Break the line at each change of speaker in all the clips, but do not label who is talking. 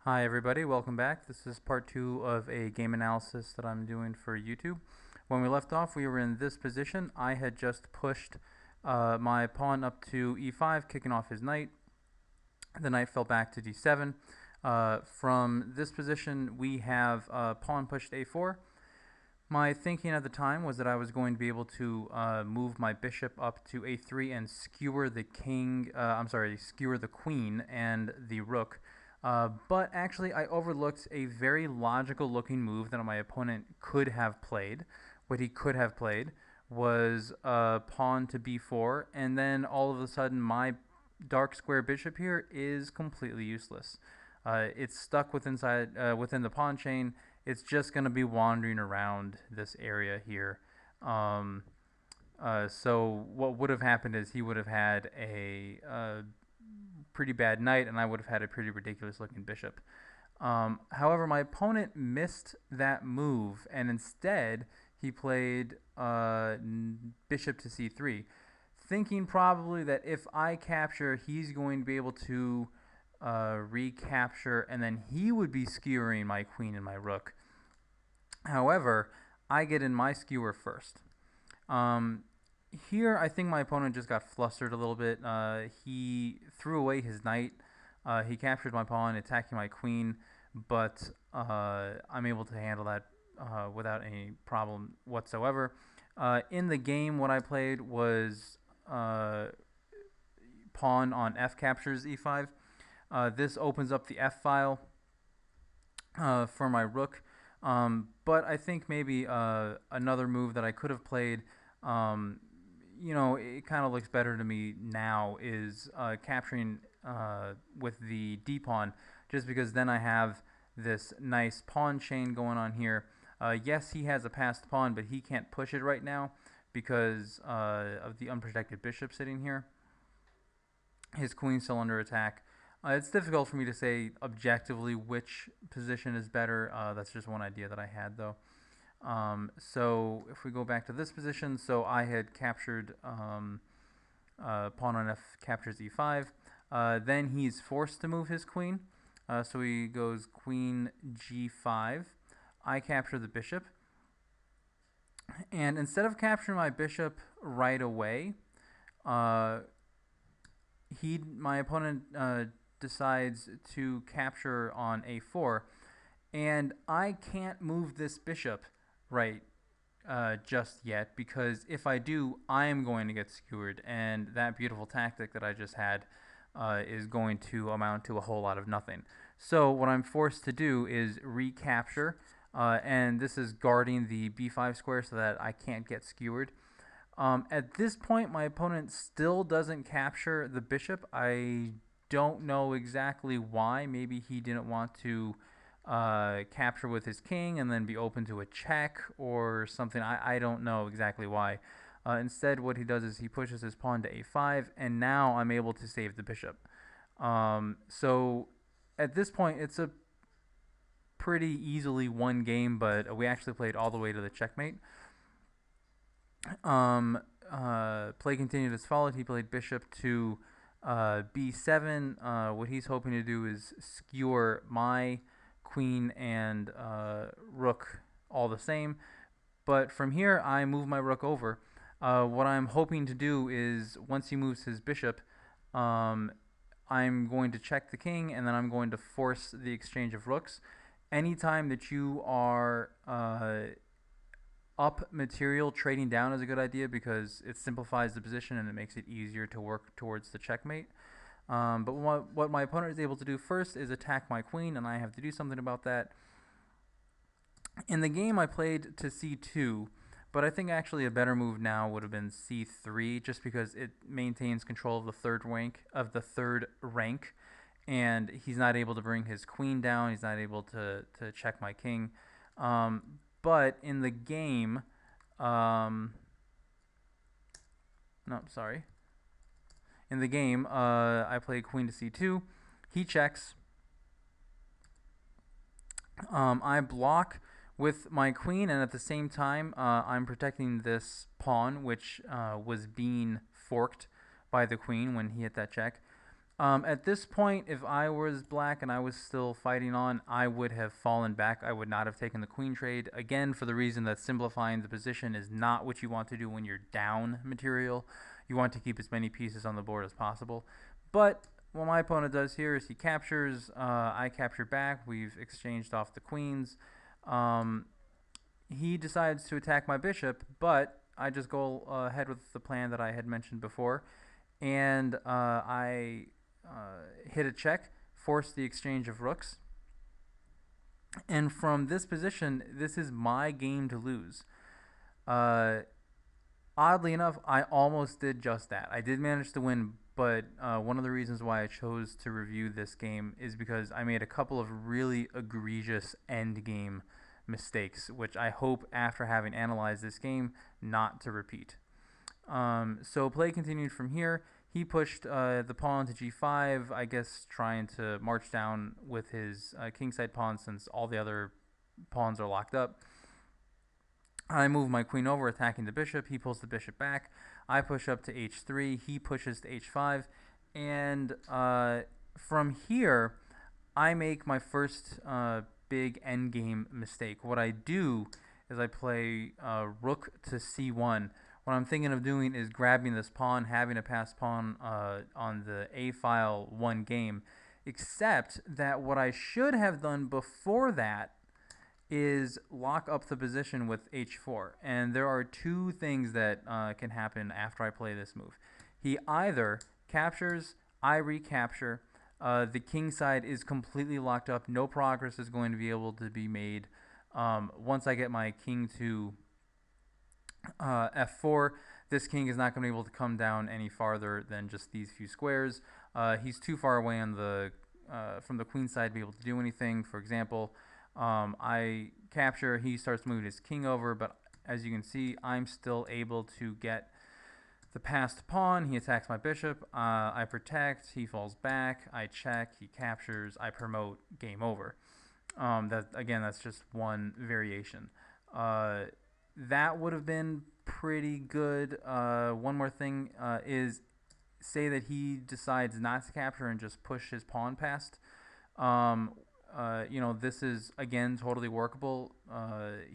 Hi everybody, welcome back. This is part 2 of a game analysis that I'm doing for YouTube. When we left off, we were in this position. I had just pushed my pawn up to e5, kicking off his knight. The knight fell back to d7. From this position, we have pawn pushed a4. My thinking at the time was that I was going to be able to move my bishop up to a3 and skewer the skewer the queen and the rook. But actually, I overlooked a very logical looking move that my opponent could have played. What he could have played was pawn to b4, and then all of a sudden, my dark square bishop here is completely useless. It's stuck within the pawn chain. It's just going to be wandering around this area here. So what would have happened is he would have had a pretty bad knight, and I would have had a pretty ridiculous looking bishop. However, my opponent missed that move, and instead he played bishop to c3, thinking probably that if I capture, he's going to be able to recapture, and then he would be skewering my queen and my rook. However, I get in my skewer first. Here, I think my opponent just got flustered a little bit. He threw away his knight. He captured my pawn, attacking my queen, but I'm able to handle that without any problem whatsoever. In the game, what I played was pawn on f captures e5. This opens up the f file for my rook. But I think maybe another move that I could have played, it kind of looks better to me now, is capturing with the d pawn, just because then I have this nice pawn chain going on here. Yes, he has a passed pawn, but he can't push it right now because of the unprotected bishop sitting here. His queen's still under attack. It's difficult for me to say objectively which position is better. That's just one idea that I had, though. So if we go back to this position, so I had captured pawn on f captures e5. Then he's forced to move his queen. So he goes queen g5. I capture the bishop. And instead of capturing my bishop right away, my opponent decides to capture on a4, and I can't move this bishop right just yet, because if I do, I am going to get skewered, and that beautiful tactic that I just had is going to amount to a whole lot of nothing. So what I'm forced to do is recapture, and this is guarding the b5 square so that I can't get skewered. At this point, my opponent still doesn't capture the bishop. I don't know exactly why. Maybe he didn't want to capture with his king and then be open to a check or something. I don't know exactly why. Instead, what he does is he pushes his pawn to a5, and now I'm able to save the bishop. So at this point, it's a pretty easily won game, but we actually played all the way to the checkmate. Play continued as followed. He played bishop to b7. What he's hoping to do is skewer my queen and rook all the same. But from here, I move my rook over. What I'm hoping to do is, once he moves his bishop, I'm going to check the king, and then I'm going to force the exchange of rooks. Anytime that you are up material, trading down is a good idea because it simplifies the position and it makes it easier to work towards the checkmate. But what my opponent is able to do first is attack my queen, and I have to do something about that. In the game, I played to c2, but I think actually a better move now would have been c3, just because it maintains control of the third rank, and he's not able to bring his queen down. He's not able to check my king. But in the game, no, sorry. In the game, I played queen to c2. He checks. I block with my queen, and at the same time, I'm protecting this pawn, which was being forked by the queen when he hit that check. At this point, if I was black and I was still fighting on, I would have fallen back. I would not have taken the queen trade. Again, for the reason that simplifying the position is not what you want to do when you're down material. You want to keep as many pieces on the board as possible. But what my opponent does here is he captures, I capture back. We've exchanged off the queens. Um, he decides to attack my bishop, but I just go ahead with the plan that I had mentioned before, and I hit a check, force the exchange of rooks, and from this position, this is my game to lose. Uh, Oddly enough, I almost did just that. I did manage to win, but one of the reasons why I chose to review this game is because I made a couple of really egregious end game mistakes, which I hope, after having analyzed this game, not to repeat. So play continued from here. He pushed the pawn to g5, I guess trying to march down with his kingside pawn since all the other pawns are locked up. I move my queen over, attacking the bishop. He pulls the bishop back. I push up to h3. He pushes to h5. And from here, I make my first big endgame mistake. What I do is I play rook to c1. What I'm thinking of doing is grabbing this pawn, having a passed pawn on the a file one game. Except that what I should have done before that is lock up the position with h4. And there are two things that can happen after I play this move. He either captures, I recapture, the king side is completely locked up, no progress is going to be able to be made. Once I get my king to f4, this king is not going to be able to come down any farther than just these few squares. He's too far away on the from the queen side to be able to do anything. For example, I capture, he starts moving his king over, but as you can see, I'm still able to get the passed pawn. He attacks my bishop. I protect. He falls back. I check. He captures. I promote. Game over. That's just one variation. That would have been pretty good. One more thing is, say that he decides not to capture and just push his pawn past. This is, again, totally workable.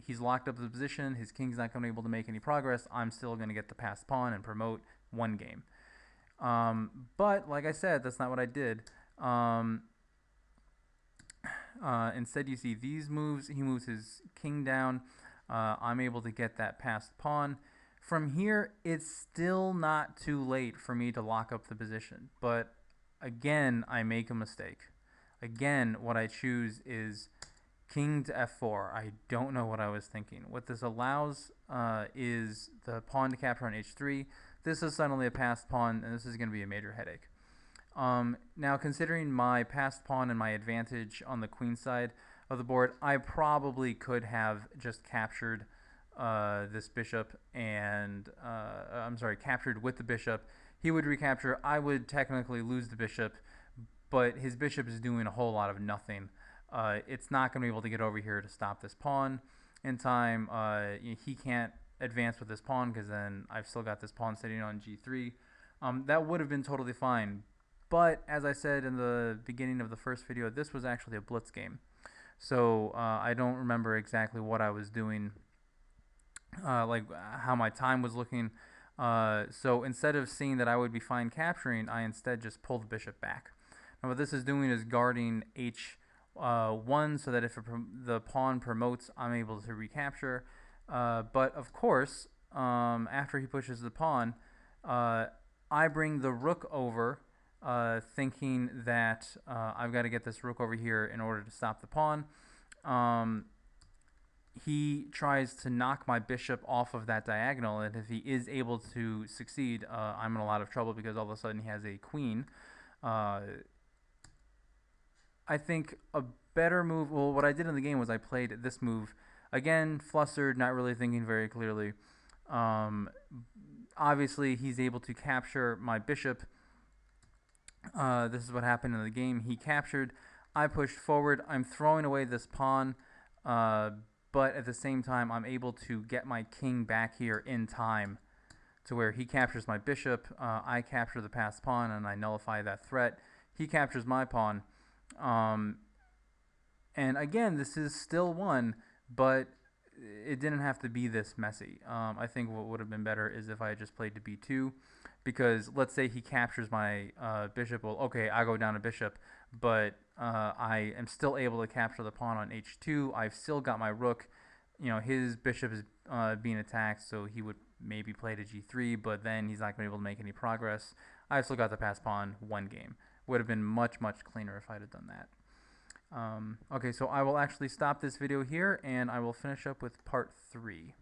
He's locked up the position. His king's not going to be able to make any progress. I'm still going to get the passed pawn and promote one game. But, like I said, that's not what I did. Instead, you see these moves. He moves his king down. I'm able to get that passed pawn. From here, it's still not too late for me to lock up the position. But, again, I make a mistake. Again, what I choose is king to f4. I don't know what I was thinking. What this allows is the pawn to capture on h3. This is suddenly a passed pawn, and this is going to be a major headache. Now, considering my passed pawn and my advantage on the queen side of the board, I probably could have just captured this bishop and, captured with the bishop. He would recapture. I would technically lose the bishop, but his bishop is doing a whole lot of nothing. It's not going to be able to get over here to stop this pawn in time. He can't advance with this pawn because then I've still got this pawn sitting on g3. That would have been totally fine. But as I said in the beginning of the first video, this was actually a blitz game. So I don't remember exactly what I was doing, like how my time was looking. So instead of seeing that I would be fine capturing, I instead just pulled the bishop back. Now what this is doing is guarding h1 so that if the pawn promotes, I'm able to recapture. But of course, after he pushes the pawn, I bring the rook over, thinking that I've got to get this rook over here in order to stop the pawn. He tries to knock my bishop off of that diagonal, and if he is able to succeed, I'm in a lot of trouble because all of a sudden he has a queen. I think a better move, well, what I did in the game was I played this move. Again, flustered, not really thinking very clearly. Obviously, he's able to capture my bishop. This is what happened in the game. He captured. I pushed forward. I'm throwing away this pawn, but at the same time, I'm able to get my king back here in time to where he captures my bishop. I capture the passed pawn, and I nullify that threat. He captures my pawn. Um, and again, this is still one, but it didn't have to be this messy. I think what would have been better is if I had just played to b2, because let's say he captures my bishop. Well, okay, I go down a bishop, but I am still able to capture the pawn on h2. I've still got my rook. His bishop is being attacked, so he would maybe play to g3, but then he's not going to be able to make any progress. I've still got the pass pawn one game. Would have been much, much cleaner if I'd have done that. Okay, so I will actually stop this video here, and I will finish up with part 3.